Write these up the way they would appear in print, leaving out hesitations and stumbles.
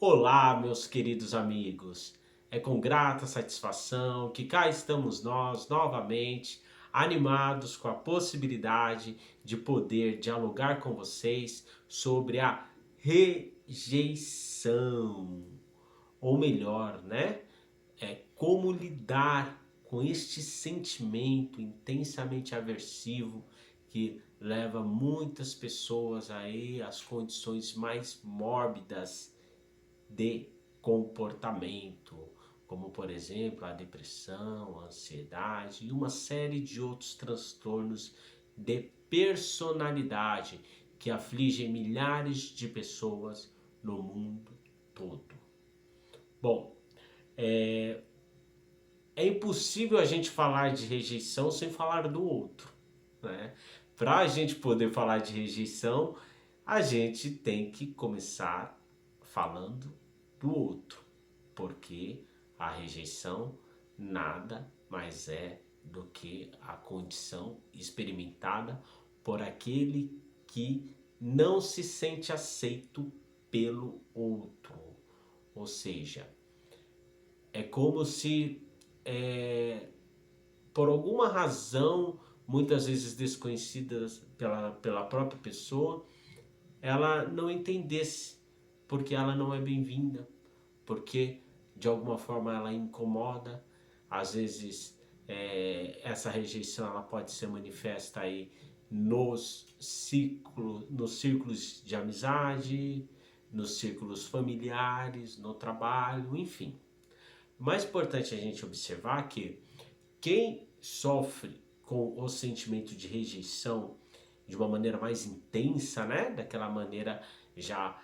Olá, meus queridos amigos. É com grata satisfação que cá estamos nós novamente, animados com a possibilidade de poder dialogar com vocês sobre a rejeição. Ou melhor, né? Como lidar com este sentimento intensamente aversivo que leva muitas pessoas aí às condições mais mórbidas de comportamento, como por exemplo a depressão, a ansiedade e uma série de outros transtornos de personalidade que afligem milhares de pessoas no mundo todo. Bom, é impossível a gente falar de rejeição sem falar do outro, né? Para a gente poder falar de rejeição, a gente tem que começar falando do outro, porque a rejeição nada mais é do que a condição experimentada por aquele que não se sente aceito pelo outro. Ou seja, é como se por alguma razão, muitas vezes desconhecida pela própria pessoa, ela não entendesse porque ela não é bem-vinda, porque de alguma forma ela incomoda. Às vezes essa rejeição ela pode ser manifesta aí nos círculos de amizade, nos círculos familiares, no trabalho, enfim. O mais importante a gente observar que quem sofre com o sentimento de rejeição de uma maneira mais intensa, né? Daquela maneira já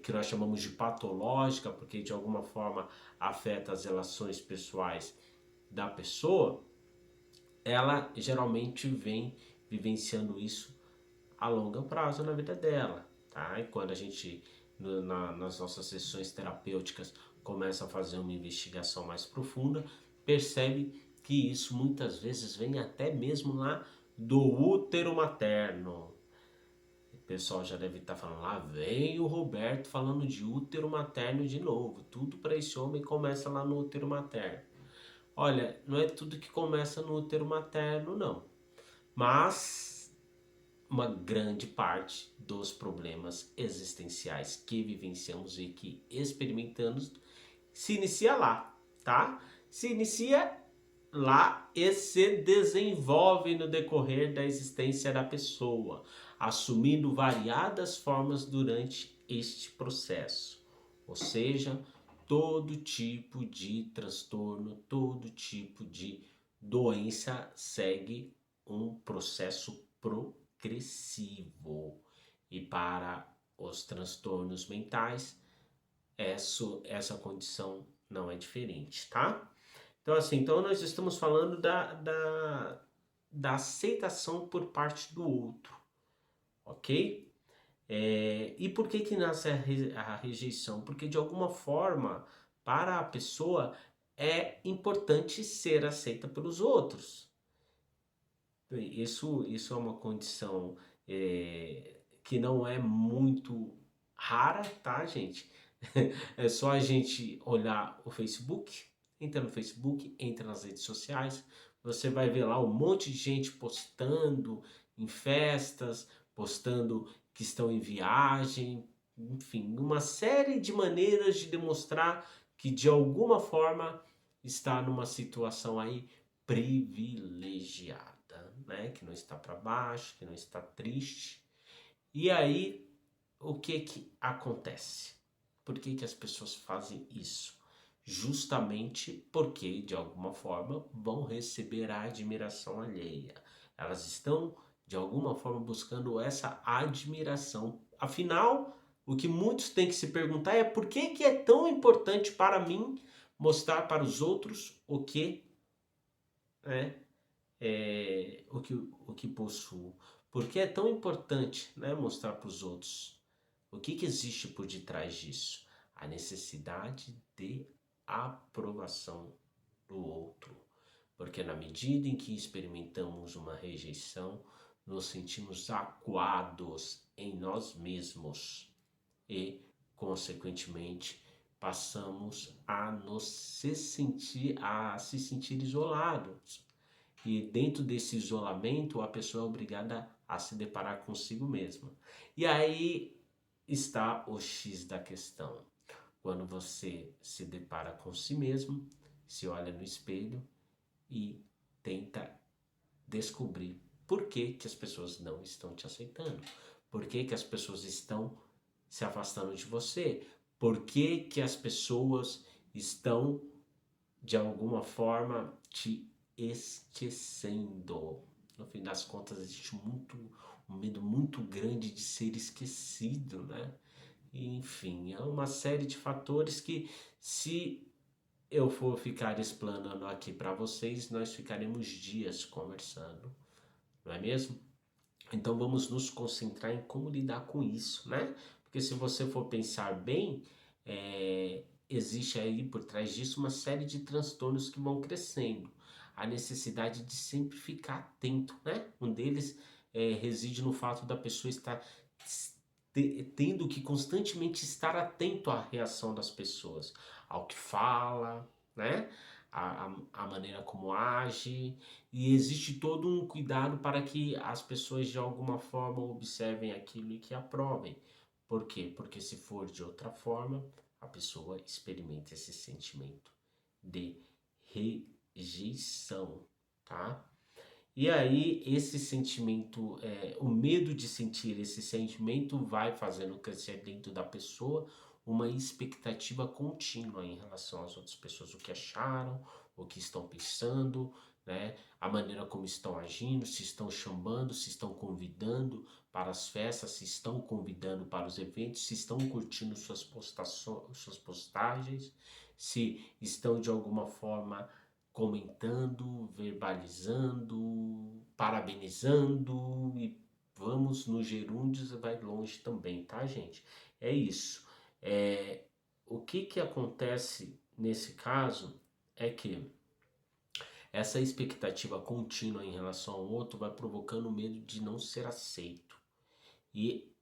que nós chamamos de patológica, porque de alguma forma afeta as relações pessoais da pessoa, ela geralmente vem vivenciando isso a longo prazo na vida dela, tá? E quando a gente nas nossas sessões terapêuticas começa a fazer uma investigação mais profunda, percebe que isso muitas vezes vem até mesmo lá do útero materno. O pessoal já deve estar falando, lá vem o Roberto falando de útero materno de novo. Tudo para esse homem começa lá no útero materno. Olha, não é tudo que começa no útero materno, não. Mas uma grande parte dos problemas existenciais que vivenciamos e que experimentamos se inicia lá, tá? Se inicia lá e se desenvolve no decorrer da existência da pessoa, assumindo variadas formas durante este processo. Ou seja, todo tipo de transtorno, todo tipo de doença segue um processo progressivo. E para os transtornos mentais, essa condição não é diferente, tá? Então, assim, então nós estamos falando da aceitação por parte do outro, ok? E por que que nasce a rejeição? Porque de alguma forma, para a pessoa, é importante ser aceita pelos outros. Isso é uma condição que não é muito rara, tá, gente? É só a gente olhar o Facebook, entra no Facebook, entra nas redes sociais, você vai ver lá um monte de gente postando em festas, postando que estão em viagem, enfim, uma série de maneiras de demonstrar que de alguma forma está numa situação aí privilegiada, né? Que não está para baixo, que não está triste. E aí, o que que acontece? Por que que as pessoas fazem isso? Justamente porque, de alguma forma, vão receber a admiração alheia. Elas estão, de alguma forma, buscando essa admiração. Afinal, o que muitos têm que se perguntar é por que que é tão importante para mim mostrar para os outros né, o que possuo. Por que é tão importante, né, mostrar para os outros? O que que existe por detrás disso? A necessidade de aprovação do outro. Porque na medida em que experimentamos uma rejeição, nos sentimos acuados em nós mesmos e consequentemente, passamos a se sentir isolados. E dentro desse isolamento, a pessoa é obrigada a se deparar consigo mesma. E aí está o X da questão. Quando você se depara com si mesmo, se olha no espelho e tenta descobrir por que que as pessoas não estão te aceitando, por que que as pessoas estão se afastando de você, por que que as pessoas estão de alguma forma te esquecendo. No fim das contas, existe um medo muito grande de ser esquecido, né? Enfim, é uma série de fatores que, se eu for ficar explanando aqui para vocês, nós ficaremos dias conversando, não é mesmo? Então vamos nos concentrar em como lidar com isso, né? Porque se você for pensar bem, existe aí por trás disso uma série de transtornos que vão crescendo. A necessidade de sempre ficar atento, né? Um deles reside no fato da pessoa estar tendo que constantemente estar atento à reação das pessoas, ao que fala, né? A maneira como age, e existe todo um cuidado para que as pessoas de alguma forma observem aquilo e que aprovem. Por quê? Porque se for de outra forma, a pessoa experimenta esse sentimento de rejeição, tá? E aí, esse sentimento, o medo de sentir esse sentimento vai fazendo crescer dentro da pessoa uma expectativa contínua em relação às outras pessoas, o que acharam, o que estão pensando, né? A maneira como estão agindo, se estão chamando, se estão convidando para as festas, se estão convidando para os eventos, se estão curtindo suas postagens, se estão de alguma forma comentando, verbalizando, parabenizando, e vamos no gerúndios e vai longe também, tá, gente? É isso. O que que acontece nesse caso é que essa expectativa contínua em relação ao outro vai provocando o medo de não ser aceito. E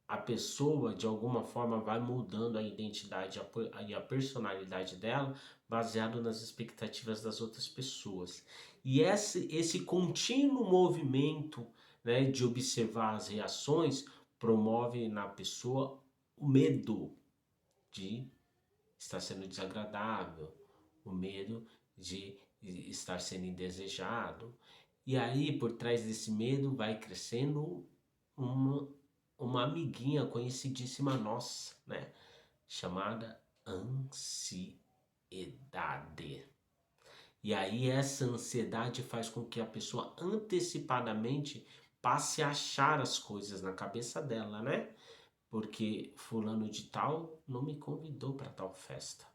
a pessoa, de alguma forma, vai mudando a identidade e a personalidade dela baseado nas expectativas das outras pessoas. E esse contínuo movimento, né, de observar as reações promove na pessoa o medo de estar sendo desagradável, o medo de estar sendo indesejado. E aí, por trás desse medo, vai crescendo uma, uma amiguinha conhecidíssima nossa, né? Chamada ansiedade. E aí, essa ansiedade faz com que a pessoa antecipadamente passe a achar as coisas na cabeça dela, né? Porque fulano de tal não me convidou para tal festa.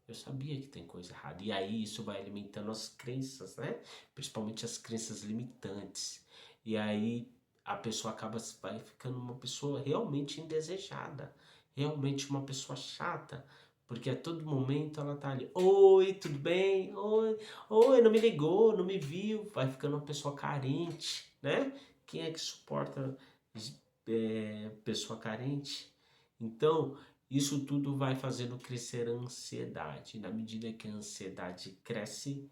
Eu sabia que tem coisa errada. E aí isso vai alimentando as crenças, né? Principalmente as crenças limitantes. E aí a pessoa vai ficando uma pessoa realmente indesejada. Realmente uma pessoa chata. Porque a todo momento ela tá ali. Oi, tudo bem? Oi, não me ligou, não me viu. Vai ficando uma pessoa carente, né? Quem é que suporta pessoa carente? Então, isso tudo vai fazendo crescer a ansiedade. Na medida que a ansiedade cresce,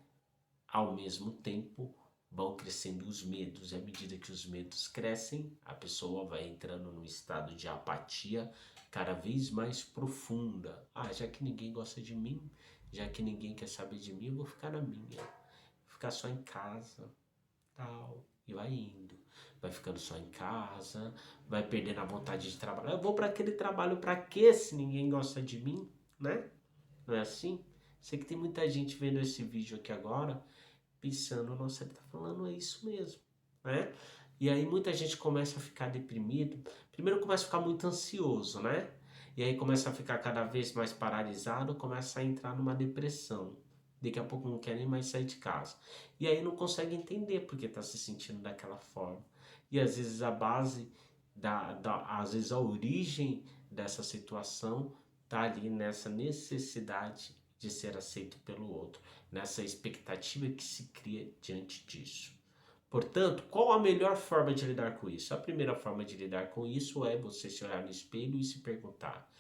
ao mesmo tempo vão crescendo os medos. E à medida que os medos crescem, a pessoa vai entrando num estado de apatia cada vez mais profunda. Ah, já que ninguém gosta de mim, já que ninguém quer saber de mim, eu vou ficar na minha. Vou ficar só em casa, tal. E vai indo. Vai ficando só em casa, vai perdendo a vontade de trabalhar. Eu vou para aquele trabalho para quê se ninguém gosta de mim, né? Não é assim? Sei que tem muita gente vendo esse vídeo aqui agora, pensando, nossa, ele tá falando é isso mesmo, né? E aí muita gente começa a ficar deprimido. Primeiro começa a ficar muito ansioso, né? E aí começa a ficar cada vez mais paralisado, começa a entrar numa depressão. Daqui a pouco não quer nem mais sair de casa. E aí não consegue entender porque está se sentindo daquela forma. E às vezes a base, às vezes a origem dessa situação está ali nessa necessidade de ser aceito pelo outro, nessa expectativa que se cria diante disso. Portanto, qual a melhor forma de lidar com isso? A primeira forma de lidar com isso é você se olhar no espelho e se perguntar: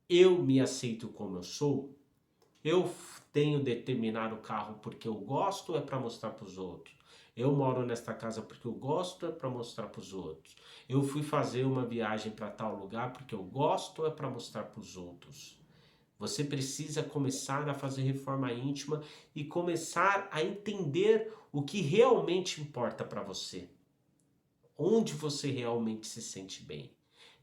eu me aceito como eu sou? Eu tenho determinado carro porque eu gosto ou é para mostrar para os outros? Eu moro nesta casa porque eu gosto ou é para mostrar para os outros? Eu fui fazer uma viagem para tal lugar porque eu gosto ou é para mostrar para os outros? Você precisa começar a fazer reforma íntima e começar a entender o que realmente importa para você. Onde você realmente se sente bem.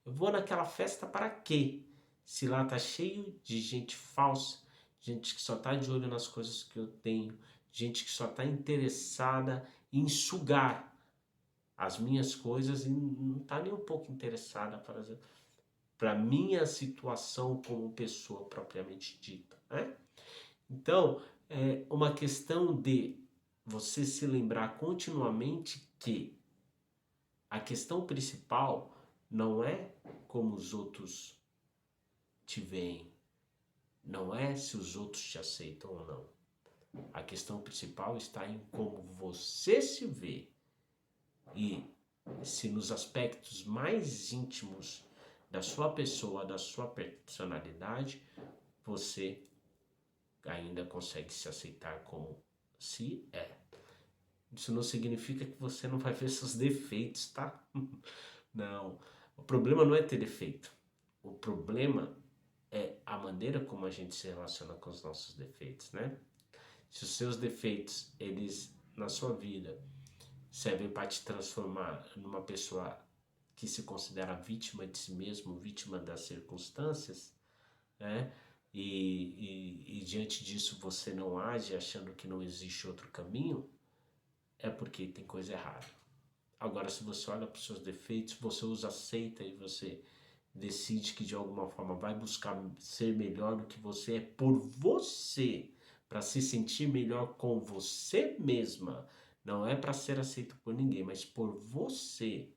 Eu vou naquela festa para quê? Se lá tá cheio de gente falsa, gente que só tá de olho nas coisas que eu tenho, gente que só tá interessada em sugar as minhas coisas e não tá nem um pouco interessada para minha situação como pessoa propriamente dita, né? Então, é uma questão de você se lembrar continuamente que a questão principal não é como os outros te veem, não é se os outros te aceitam ou não. A questão principal está em como você se vê e se nos aspectos mais íntimos da sua pessoa, da sua personalidade, você ainda consegue se aceitar como se é. Isso não significa que você não vai ver seus defeitos, tá? Não. O problema não é ter defeito. O problema é a maneira como a gente se relaciona com os nossos defeitos, né? Se os seus defeitos, eles na sua vida servem para te transformar numa pessoa que se considera vítima de si mesmo, vítima das circunstâncias, né? E diante disso você não age achando que não existe outro caminho, é porque tem coisa errada. Agora, se você olha para os seus defeitos, você os aceita e você decide que de alguma forma vai buscar ser melhor do que você é por você, para se sentir melhor com você mesma, não é para ser aceito por ninguém, mas por você,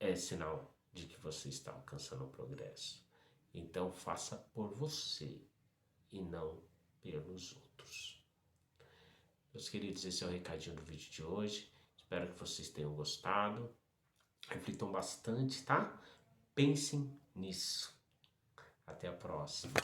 é sinal de que você está alcançando o progresso. Então faça por você e não pelos outros. Meus queridos, esse é o recadinho do vídeo de hoje. Espero que vocês tenham gostado. Reflitam bastante, tá? Pensem nisso. Até a próxima.